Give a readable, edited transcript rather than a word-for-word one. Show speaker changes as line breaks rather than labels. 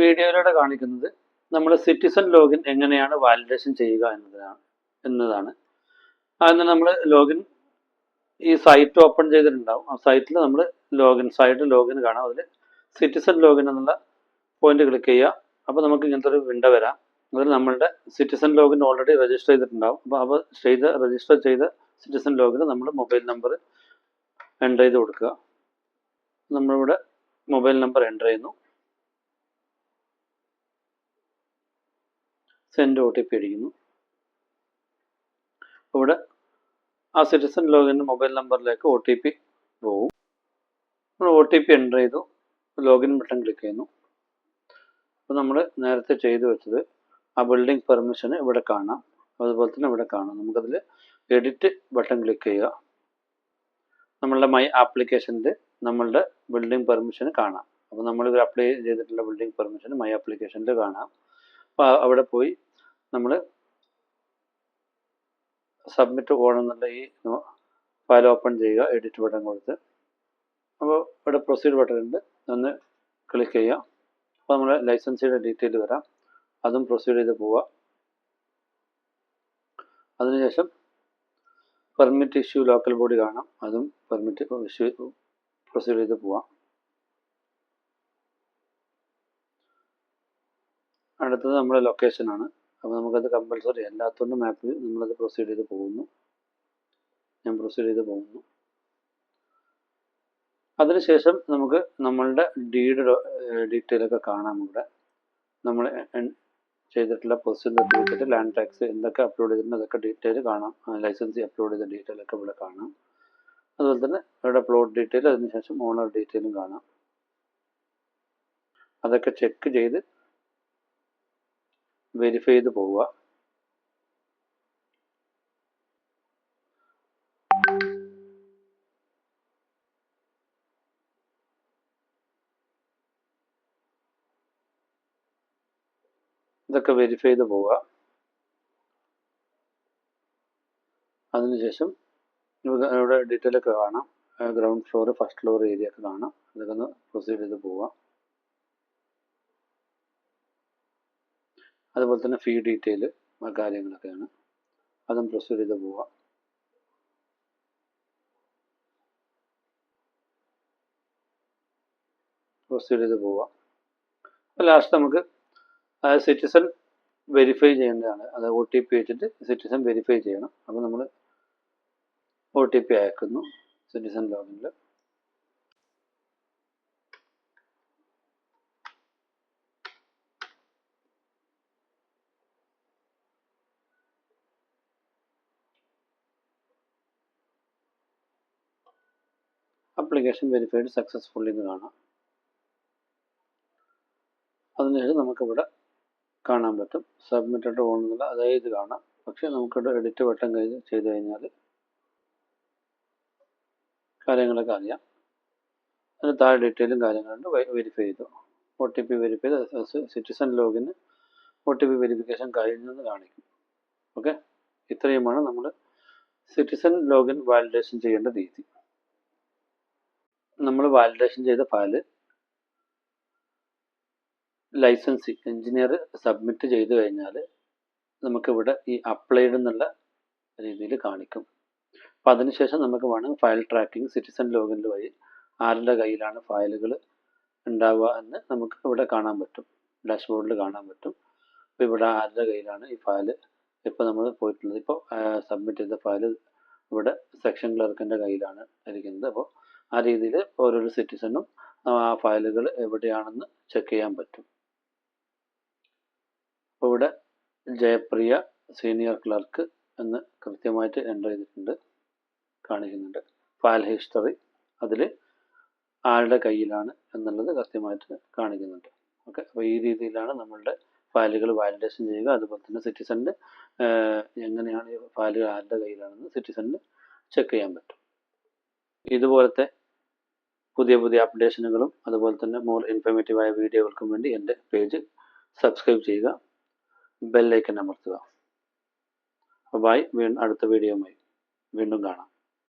വീഡിയോയിലൂടെ കാണിക്കുന്നത് നമ്മൾ സിറ്റിസൺ ലോഗിൻ എങ്ങനെയാണ് വാലിഡേഷൻ ചെയ്യുക എന്നതാണ്. അതിന് നമ്മൾ ലോഗിൻ ഈ സൈറ്റ് ഓപ്പൺ ചെയ്തിട്ടുണ്ടാവും. ആ സൈറ്റിൽ നമ്മൾ സൈറ്റ് ലോഗിൻ കാണാം. അതിൽ സിറ്റിസൺ ലോഗിൻ എന്നുള്ള പോയിന്റ് ക്ലിക്ക് ചെയ്യുക. അപ്പോൾ നമുക്ക് ഇങ്ങനത്തെ ഒരു വിൻഡോ വരാം. അതിൽ നമ്മളുടെ സിറ്റിസൺ ലോഗിൻ ഓൾറെഡി രജിസ്റ്റർ ചെയ്തിട്ടുണ്ടാവും. അപ്പോൾ രജിസ്റ്റർ ചെയ്ത സിറ്റിസൺ ലോഗിന് നമ്മൾ മൊബൈൽ നമ്പർ എൻ്റർ ചെയ്ത് കൊടുക്കുക. നമ്മളിവിടെ മൊബൈൽ നമ്പർ എൻ്റർ ചെയ്യുന്നു. സെൻഡ് OTP അടിക്കുന്നു. ഇവിടെ ആ സിറ്റിസൺ ലോഗിൻ മൊബൈൽ നമ്പറിലേക്ക് OTP പോകും. നമ്മൾ OTP എൻ്റർ ചെയ്തു. ലോഗിൻ ബട്ടൺ ക്ലിക്ക് ചെയ്യുന്നു. അപ്പോൾ നമ്മൾ നേരത്തെ ചെയ്തു വെച്ചത് ആ ബിൽഡിംഗ് പെർമിഷന് ഇവിടെ കാണാം. അതുപോലെ തന്നെ ഇവിടെ കാണാം. നമുക്കതിൽ എഡിറ്റ് ബട്ടൺ ക്ലിക്ക് ചെയ്യുക. നമ്മളുടെ മൈ ആപ്ലിക്കേഷനിൽ നമ്മളുടെ ബിൽഡിംഗ് പെർമിഷന് കാണാം. അപ്പോൾ നമ്മൾ അപ്ലൈ ചെയ്തിട്ടുള്ള ബിൽഡിംഗ് പെർമിഷന് മൈ ആപ്ലിക്കേഷനിൽ കാണാം. അപ്പോൾ അവിടെ പോയി നമ്മൾ സബ്മിറ്റ് പോകണമെന്നുള്ള ഈ ഫയൽ ഓപ്പൺ ചെയ്യുക. എഡിറ്റ് ബട്ടൺ കൊടുത്ത് അപ്പോൾ ഇവിടെ പ്രൊസീഡ് ബട്ടൺ ഉണ്ട്. ഒന്ന് ക്ലിക്ക് ചെയ്യുക. അപ്പോൾ നമ്മൾ ലൈസൻസിയുടെ ഡീറ്റെയിൽ വരാം. അതും പ്രൊസീഡ് ചെയ്ത് പോവുക. അതിനുശേഷം പെർമിറ്റ് ഇഷ്യൂ ലോക്കൽ ബോഡി കാണാം. അതും പെർമിറ്റ് ഇഷ്യൂ പ്രൊസീഡ് ചെയ്ത് പോവാം. അടുത്തത് നമ്മുടെ ലൊക്കേഷനാണ്. അപ്പോൾ നമുക്കത് കമ്പൽസറി അല്ലാത്തതുകൊണ്ട് മാപ്പിൽ നമ്മളത് പ്രൊസീഡ് ചെയ്ത് പോകുന്നു. ഞാൻ പ്രൊസീഡ് ചെയ്ത് പോകുന്നു. അതിനുശേഷം നമുക്ക് നമ്മളുടെ ഡീറ്റെയിലൊക്കെ കാണാം. ഇവിടെ നമ്മൾ ചെയ്തിട്ടുള്ള പൊസിഷൻ സർട്ടിഫിക്കറ്റ്, ലാൻഡ് ടാക്സ് എന്തൊക്കെ അപ്ലോഡ് ചെയ്തിട്ടുണ്ട് അതൊക്കെ ഡീറ്റെയിൽ കാണാം. ലൈസൻസ് അപ്ലോഡ് ചെയ്ത ഡീറ്റെയിലൊക്കെ ഇവിടെ കാണാം. അതുപോലെ തന്നെ ഇവിടെ പ്ലോട്ട് ഡീറ്റെയിൽ, അതിനുശേഷം ഓണർ ഡീറ്റെയിലും കാണാം. അതൊക്കെ ചെക്ക് ചെയ്ത് വെരിഫൈ ചെയ്ത് പോവുക. ഇതൊക്കെ വെരിഫൈ ചെയ്ത് പോവുക. അതിനുശേഷം ഇവിടെ ഡീറ്റെയിലൊക്കെ കാണാം. Ground floor, first floor area ഒക്കെ കാണാം. ഇതൊക്കെ ഒന്ന് പ്രൊസീഡ് ചെയ്ത് പോവുക. അതുപോലെ തന്നെ ഫീ ഡീറ്റെയിൽ കാര്യങ്ങളൊക്കെയാണ്. അതും പ്രൊസീഡ് ചെയ്ത് പോവുക. പ്രൊസീഡ് ചെയ്ത് പോവുക. അപ്പോൾ ലാസ്റ്റ് നമുക്ക് സിറ്റിസൺ വെരിഫൈ ചെയ്യേണ്ടതാണ്. അത് OTP വെച്ചിട്ട് സിറ്റിസൺ വെരിഫൈ ചെയ്യണം. അപ്പോൾ നമ്മൾ OTP അയക്കുന്നു സിറ്റിസൺ ലോഗിനിൽ. ആപ്ലിക്കേഷൻ വെരിഫൈഡ് സക്സസ്ഫുള്ളി എന്ന് കാണാം. അതിനുശേഷം നമുക്കിവിടെ കാണാൻ പറ്റും സബ്മിറ്റഡ് ഓണെന്നുള്ള അതായത് കാണാം. പക്ഷേ നമുക്കിവിടെ എഡിറ്റ് ബട്ടൺ ചെയ്ത് കഴിഞ്ഞാൽ കാര്യങ്ങളൊക്കെ അറിയാം. അതിന് താഴെ ഡീറ്റെയിലും കാര്യങ്ങളുണ്ട്. വെരിഫൈ ചെയ്തു. OTP വെരിഫൈ ചെയ്ത് സിറ്റിസൺ ലോഗിന് OTP വെരിഫിക്കേഷൻ കഴിഞ്ഞെന്ന് കാണിക്കും. ഓക്കെ, ഇത്രയുമാണ് നമ്മൾ സിറ്റിസൺ ലോഗിൻ വാലിഡേഷൻ ചെയ്യേണ്ട രീതി. നമ്മൾ വാലിഡേഷൻ ചെയ്ത ഫയല് ലൈസൻസ് എഞ്ചിനീയർ സബ്മിറ്റ് ചെയ്ത് കഴിഞ്ഞാൽ നമുക്കിവിടെ ഈ അപ്ലൈഡ് എന്നുള്ള രീതിയിൽ കാണിക്കും. അപ്പം അതിനുശേഷം നമുക്ക് വേണമെങ്കിൽ ഫയൽ ട്രാക്കിംഗ് സിറ്റിസൺ ലോഗിൻ വഴി ആരുടെ കയ്യിലാണ് ഫയലുകൾ ഉണ്ടാവുക എന്ന് നമുക്ക് ഇവിടെ കാണാൻ പറ്റും. ഡാഷ്ബോർഡിൽ കാണാൻ പറ്റും. അപ്പോൾ ഇവിടെ ആരുടെ കയ്യിലാണ് ഈ ഫയൽ ഇപ്പോൾ നമ്മൾ പോയിട്ടുള്ളത്. ഇപ്പോൾ സബ്മിറ്റ് ചെയ്ത ഫയൽ ഇവിടെ സെക്ഷൻ ക്ലർക്കിൻ്റെ കയ്യിലാണ് ഇരിക്കുന്നത്. അപ്പോൾ ആ രീതിയിൽ ഓരോരോ സിറ്റിസണും ആ ഫയലുകൾ എവിടെയാണെന്ന് ചെക്ക് ചെയ്യാൻ പറ്റും. അപ്പോൾ ഇവിടെ ജയപ്രിയ സീനിയർ ക്ലർക്ക് എന്ന് കൃത്യമായിട്ട് എൻ്റർ ചെയ്തിട്ടുണ്ട്, കാണിക്കുന്നുണ്ട്. ഫയൽ ഹിസ്റ്ററി അതിൽ ആളുടെ കയ്യിലാണ് എന്നുള്ളത് കൃത്യമായിട്ട് കാണിക്കുന്നുണ്ട്. ഓക്കെ, അപ്പോൾ ഈ രീതിയിലാണ് നമ്മളുടെ ഫയലുകൾ വാലിഡേഷൻ ചെയ്യുക. അതുപോലെ തന്നെ സിറ്റിസണിൽ എങ്ങനെയാണ് ഈ ഫയലുകൾ ആരുടെ കയ്യിലാണെന്ന് സിറ്റിസണിൽ ചെക്ക് ചെയ്യാൻ പറ്റും. ഇതുപോലത്തെ പുതിയ പുതിയ അപ്ഡേഷനുകളും അതുപോലെ തന്നെ മോർ ഇൻഫോർമേറ്റീവായ വീഡിയോകൾക്കും വേണ്ടി എൻ്റെ പേജ് സബ്സ്ക്രൈബ് ചെയ്യുക, ബെല്ലൈക്കൺ അമർത്തുക. ബൈ. അടുത്ത വീഡിയോയുമായി വീണ്ടും കാണാം.